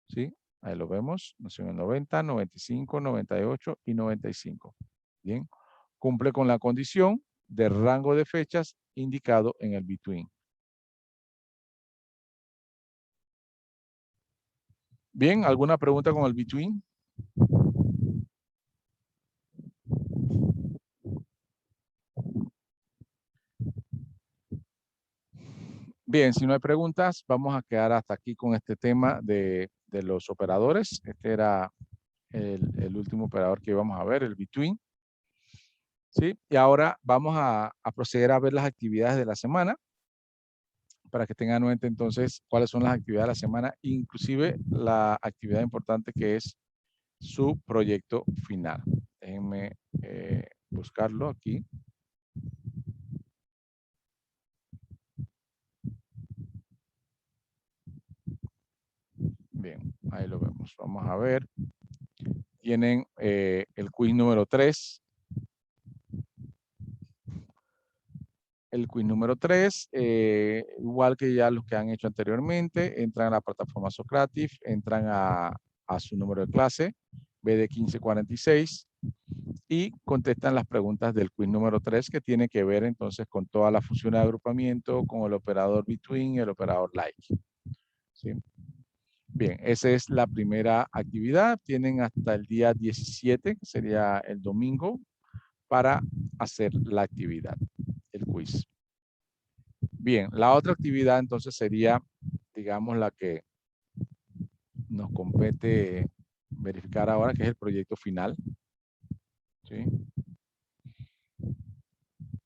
¿Sí? Ahí lo vemos. Nació en el 90, 95, 98 y 95. Bien. Cumple con la condición de rango de fechas indicado en el between. Bien, ¿alguna pregunta con el between? Bien, si no hay preguntas, vamos a quedar hasta aquí con este tema de los operadores. Este era el último operador que íbamos a ver, el between. ¿Sí? Y ahora vamos a proceder a ver las actividades de la semana para que tengan en cuenta entonces cuáles son las actividades de la semana, inclusive la actividad importante que es su proyecto final. Déjenme buscarlo aquí. Bien, ahí lo vemos. Vamos a ver. Tienen el quiz número 3. El quiz número 3, igual que ya los que han hecho anteriormente, entran a la plataforma Socrative, entran a su número de clase, BD 1546, y contestan las preguntas del quiz número 3, que tiene que ver entonces con toda la función de agrupamiento, con el operador between y el operador like. ¿Sí? Bien, esa es la primera actividad. Tienen hasta el día 17, que sería el domingo, para hacer la actividad, el quiz. Bien, la otra actividad entonces sería, digamos, la que nos compete verificar ahora, que es el proyecto final. ¿Sí?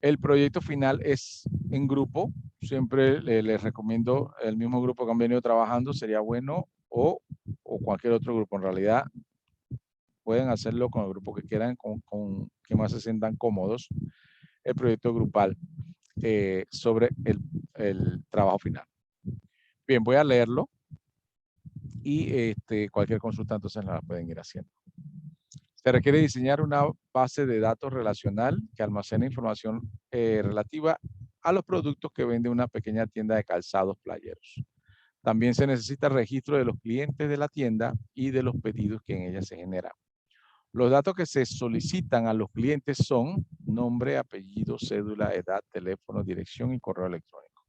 El proyecto final es en grupo. Siempre les recomiendo el mismo grupo que han venido trabajando, sería bueno, o cualquier otro grupo. En realidad, pueden hacerlo con el grupo que quieran, con que más se sientan cómodos. El proyecto grupal sobre el trabajo final. Bien, voy a leerlo y cualquier consulta entonces la pueden ir haciendo. Se requiere diseñar una base de datos relacional que almacene información relativa a los productos que vende una pequeña tienda de calzados playeros. También se necesita registro de los clientes de la tienda y de los pedidos que en ella se generan. Los datos que se solicitan a los clientes son nombre, apellido, cédula, edad, teléfono, dirección y correo electrónico.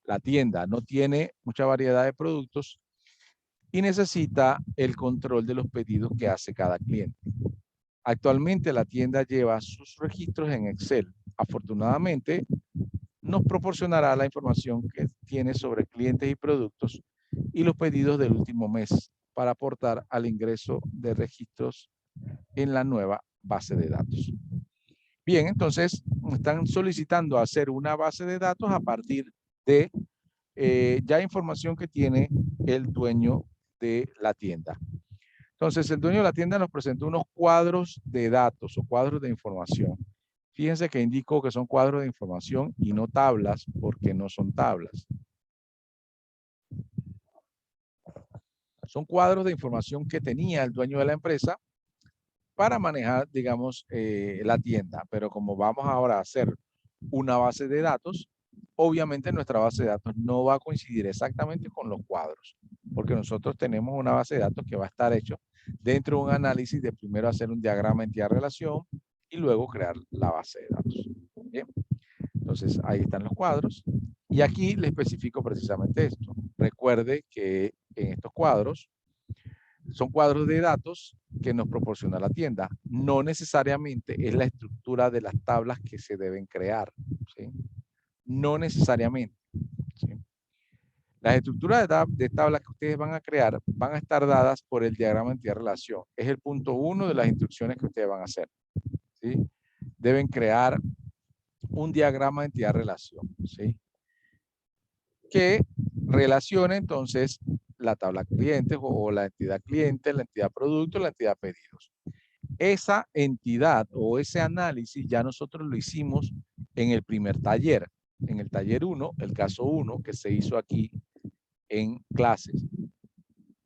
La tienda no tiene mucha variedad de productos y necesita el control de los pedidos que hace cada cliente. Actualmente la tienda lleva sus registros en Excel. Afortunadamente, nos proporcionará la información que tiene sobre clientes y productos y los pedidos del último mes para aportar al ingreso de registros en la nueva base de datos. Bien, entonces están solicitando hacer una base de datos a partir de ya información que tiene el dueño de la tienda. Entonces, el dueño de la tienda nos presentó unos cuadros de datos o cuadros de información. Fíjense que indico que son cuadros de información y no tablas, porque no son tablas. Son cuadros de información que tenía el dueño de la empresa para manejar, digamos, la tienda. Pero como vamos ahora a hacer una base de datos, obviamente nuestra base de datos no va a coincidir exactamente con los cuadros, porque nosotros tenemos una base de datos que va a estar hecho dentro de un análisis de primero hacer un diagrama entidad-relación y luego crear la base de datos. Bien, entonces ahí están los cuadros y aquí le especifico precisamente esto. Recuerde que en estos cuadros son cuadros de datos que nos proporciona la tienda. No necesariamente es la estructura de las tablas que se deben crear. ¿Sí? No necesariamente. ¿Sí? Las estructuras de tablas que ustedes van a crear van a estar dadas por el diagrama de entidad-relación. Es el punto 1 de las instrucciones que ustedes van a hacer. ¿Sí? Deben crear un diagrama de entidad-relación. ¿Sí? Que relacione entonces la tabla clientes o la entidad cliente, la entidad producto, la entidad pedidos. Esa entidad o ese análisis ya nosotros lo hicimos en el primer taller, en el taller 1, el caso 1 que se hizo aquí en clases.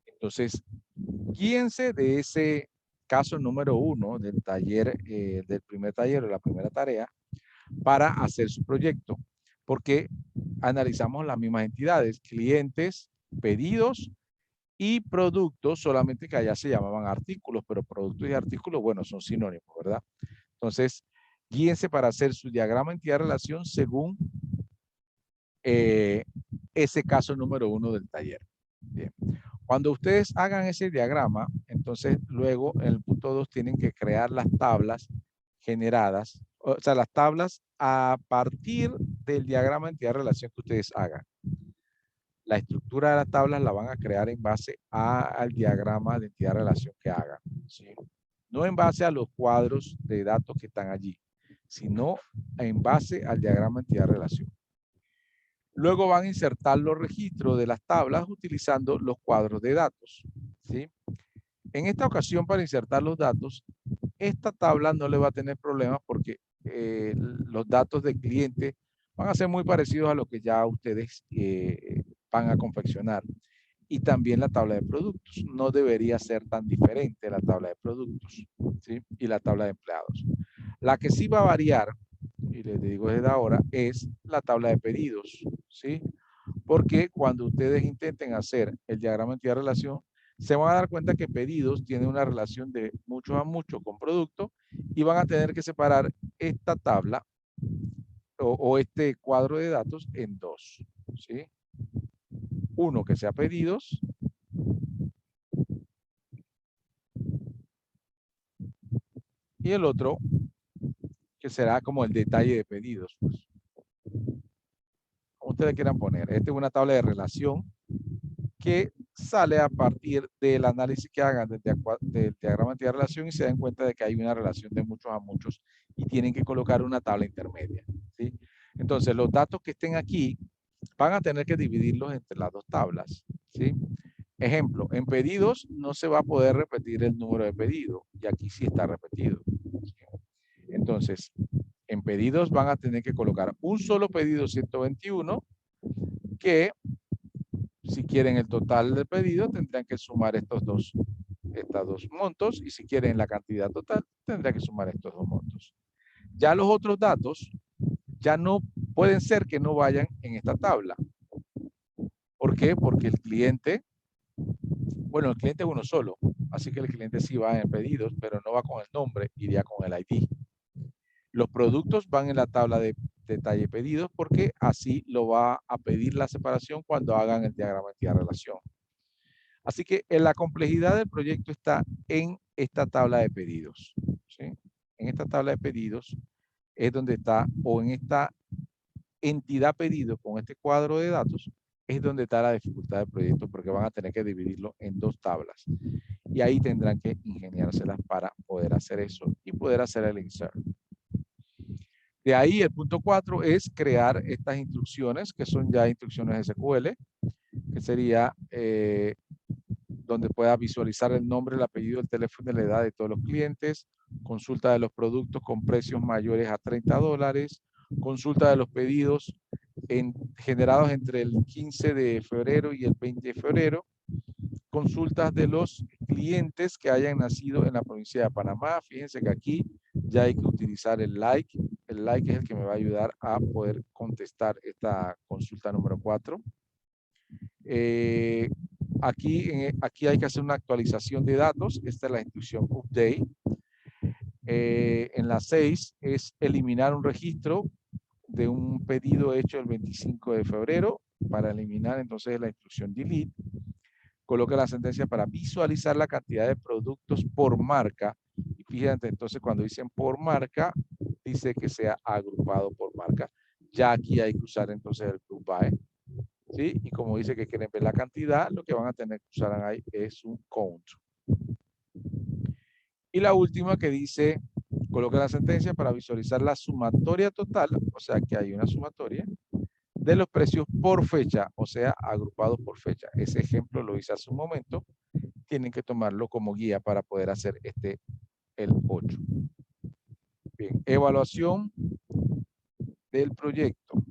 Entonces, guíense de ese caso número 1 del taller, del primer taller o la primera tarea para hacer su proyecto, porque analizamos las mismas entidades, clientes, pedidos Y productos, solamente que allá se llamaban artículos, pero productos y artículos, bueno, son sinónimos, ¿verdad? Entonces, guíense para hacer su diagrama entidad-relación según ese caso número 1 del taller. Bien. Cuando ustedes hagan ese diagrama, entonces luego en el punto 2 tienen que crear las tablas generadas, o sea, las tablas a partir del diagrama entidad-relación que ustedes hagan. La estructura de las tablas la van a crear en base al diagrama de entidad-relación que hagan, ¿sí? No en base a los cuadros de datos que están allí, sino en base al diagrama entidad-relación. Luego van a insertar los registros de las tablas utilizando los cuadros de datos, ¿sí? En esta ocasión, para insertar los datos, esta tabla no le va a tener problemas porque los datos del cliente van a ser muy parecidos a lo que ya ustedes van a confeccionar. Y también la tabla de productos. No debería ser tan diferente la tabla de productos, ¿sí? Y la tabla de empleados. La que sí va a variar, y les digo desde ahora, es la tabla de pedidos, ¿sí? Porque cuando ustedes intenten hacer el diagrama de entidad-relación, se van a dar cuenta que pedidos tiene una relación de mucho a mucho con producto y van a tener que separar esta tabla o este cuadro de datos en dos, ¿sí? Uno que sea pedidos y el otro que será como el detalle de pedidos, pues. Como ustedes quieran poner. Esta es una tabla de relación que sale a partir del análisis que hagan del diagrama de entidad-relación y se dan cuenta de que hay una relación de muchos a muchos y tienen que colocar una tabla intermedia, ¿sí? Entonces, los datos que estén aquí van a tener que dividirlos entre las dos tablas, ¿sí? Ejemplo, en pedidos no se va a poder repetir el número de pedido y aquí sí está repetido, ¿sí? Entonces, en pedidos van a tener que colocar un solo pedido 121 que si quieren el total del pedido tendrán que sumar estos dos montos y si quieren la cantidad total tendrán que sumar estos dos montos. Ya los otros datos ya no pueden ser que no vayan en esta tabla. ¿Por qué? Porque el cliente, bueno, el cliente es uno solo, así que el cliente sí va en pedidos, pero no va con el nombre, iría con el ID. Los productos van en la tabla de detalle pedidos porque así lo va a pedir la separación cuando hagan el diagrama de entidad-relación. Así que la complejidad del proyecto está en esta tabla de pedidos, ¿sí? En esta tabla de pedidos es donde está, o en esta entidad pedido con este cuadro de datos, es donde está la dificultad del proyecto porque van a tener que dividirlo en dos tablas. Y ahí tendrán que ingeniárselas para poder hacer eso y poder hacer el insert. De ahí el punto 4 es crear estas instrucciones que son ya instrucciones SQL, que sería donde pueda visualizar el nombre, el apellido, el teléfono y la edad de todos los clientes, consulta de los productos con precios mayores a $30, consulta de los pedidos generados entre el 15 de febrero y el 20 de febrero, consultas de los clientes que hayan nacido en la provincia de Panamá. Fíjense que aquí ya hay que utilizar el like. El like es el que me va a ayudar a poder contestar esta consulta número 4. Aquí hay que hacer una actualización de datos. Esta es la instrucción update. En la 6 es eliminar un registro de un pedido hecho el 25 de febrero. Para eliminar entonces la instrucción delete. Coloca la sentencia para visualizar la cantidad de productos por marca. Y fíjate, entonces cuando dicen por marca, dice que sea agrupado por marca. Ya aquí hay que usar entonces el group by. ¿Sí? Y como dice que quieren ver la cantidad, lo que van a tener que usar ahí es un count. Y la última que dice, coloca la sentencia para visualizar la sumatoria total, o sea que hay una sumatoria, de los precios por fecha, o sea, agrupados por fecha. Ese ejemplo lo hice hace un momento. Tienen que tomarlo como guía para poder hacer el 8. Bien, evaluación del proyecto.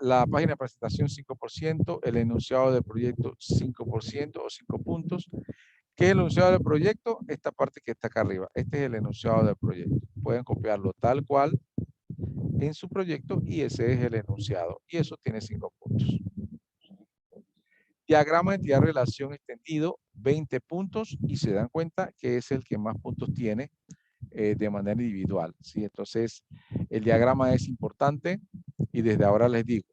La página de presentación 5%, el enunciado del proyecto 5% o 5 puntos. ¿Qué es el enunciado del proyecto? Esta parte que está acá arriba. Este es el enunciado del proyecto. Pueden copiarlo tal cual en su proyecto y ese es el enunciado. Y eso tiene 5 puntos. Diagrama de entidad-relación extendido, 20 puntos, y se dan cuenta que es el que más puntos tiene de manera individual, ¿sí? Entonces, el diagrama es importante y desde ahora les digo,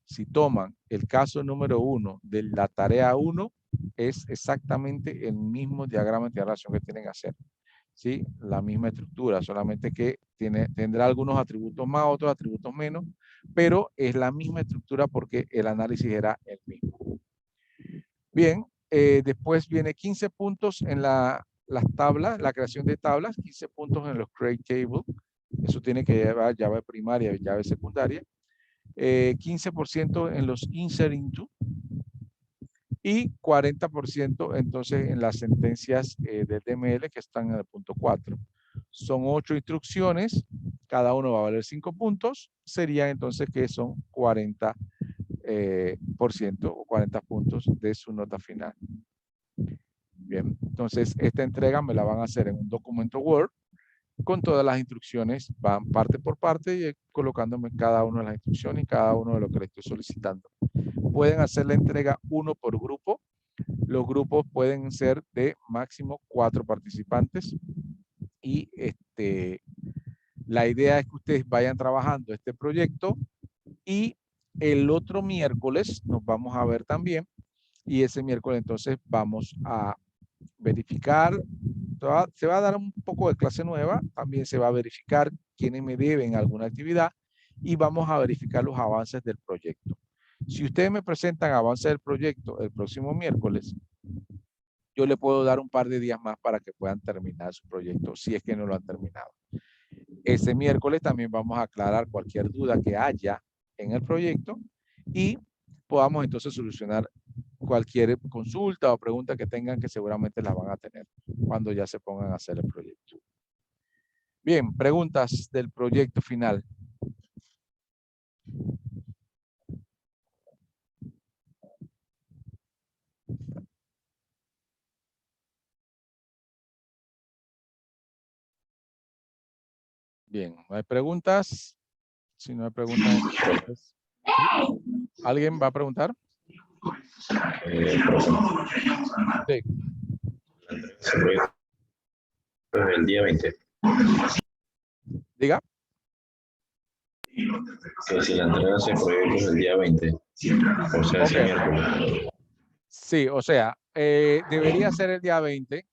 si toman el caso número 1 de la tarea 1, es exactamente el mismo diagrama de entidad-relación que tienen que hacer, ¿sí? La misma estructura, solamente que tendrá algunos atributos más, otros atributos menos, pero es la misma estructura porque el análisis era el mismo. Bien, después viene 15 puntos en las tablas, la creación de tablas, 15 puntos en los create table. Eso tiene que llevar llave primaria y llave secundaria. 15% en los insert into y 40% entonces en las sentencias del DML que están en el punto 4. Son 8 instrucciones, cada uno va a valer 5 puntos, serían entonces que son 40% o 40 puntos de su nota final. Bien, entonces esta entrega me la van a hacer en un documento Word con todas las instrucciones, van parte por parte y colocándome cada una de las instrucciones y cada uno de lo que le estoy solicitando. Pueden hacer la entrega uno por grupo. Los grupos pueden ser de máximo 4 participantes y la idea es que ustedes vayan trabajando este proyecto y el otro miércoles nos vamos a ver también y ese miércoles entonces vamos a verificar, se va a dar un poco de clase nueva, también se va a verificar quiénes me deben alguna actividad y vamos a verificar los avances del proyecto. Si ustedes me presentan avances del proyecto el próximo miércoles, yo le puedo dar un par de días más para que puedan terminar su proyecto, si es que no lo han terminado. Ese miércoles también vamos a aclarar cualquier duda que haya en el proyecto y podamos entonces solucionar cualquier consulta o pregunta que tengan, que seguramente las van a tener cuando ya se pongan a hacer el proyecto. Bien, preguntas del proyecto final. Bien, ¿no hay preguntas? Si no hay preguntas, entonces, ¿sí? ¿Alguien va a preguntar? Sí. El día 20. Diga. Que si la entrega se proyecta el día 20. O sea, ese miércoles. Sí, o sea, debería ser el día 20.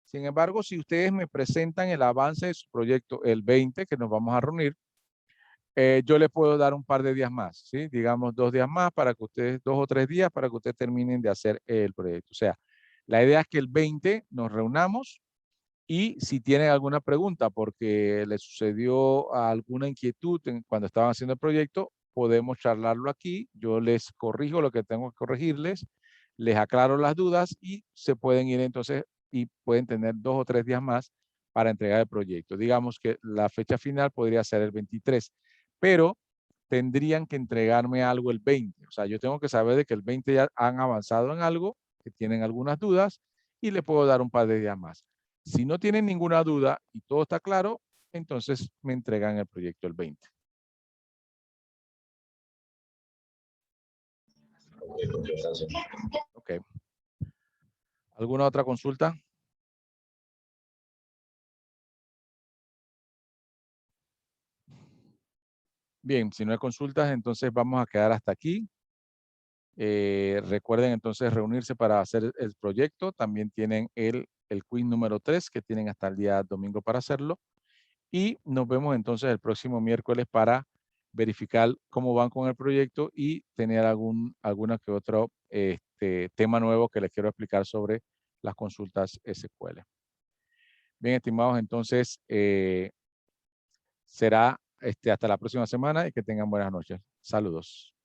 Sin embargo, si ustedes me presentan el avance de su proyecto el 20, que nos vamos a reunir, yo le puedo dar un par de días más, ¿sí? Digamos 2 días más para que ustedes, 2 o 3 días para que ustedes terminen de hacer el proyecto. O sea, la idea es que el 20 nos reunamos y si tienen alguna pregunta porque les sucedió alguna inquietud cuando estaban haciendo el proyecto, podemos charlarlo aquí. Yo les corrijo lo que tengo que corregirles, les aclaro las dudas y se pueden ir entonces y pueden tener 2 o 3 días más para entregar el proyecto. Digamos que la fecha final podría ser el 23, pero tendrían que entregarme algo el 20. O sea, yo tengo que saber de que el 20 ya han avanzado en algo, que tienen algunas dudas y le puedo dar un par de días más. Si no tienen ninguna duda y todo está claro, entonces me entregan el proyecto el 20. Ok. ¿Alguna otra consulta? Bien, si no hay consultas, entonces vamos a quedar hasta aquí. Recuerden entonces reunirse para hacer el proyecto. También tienen el quiz número 3 que tienen hasta el día domingo para hacerlo. Y nos vemos entonces el próximo miércoles para verificar cómo van con el proyecto y tener alguna que otro tema nuevo que les quiero explicar sobre las consultas SQL. Bien, estimados, entonces será hasta la próxima semana y que tengan buenas noches. Saludos.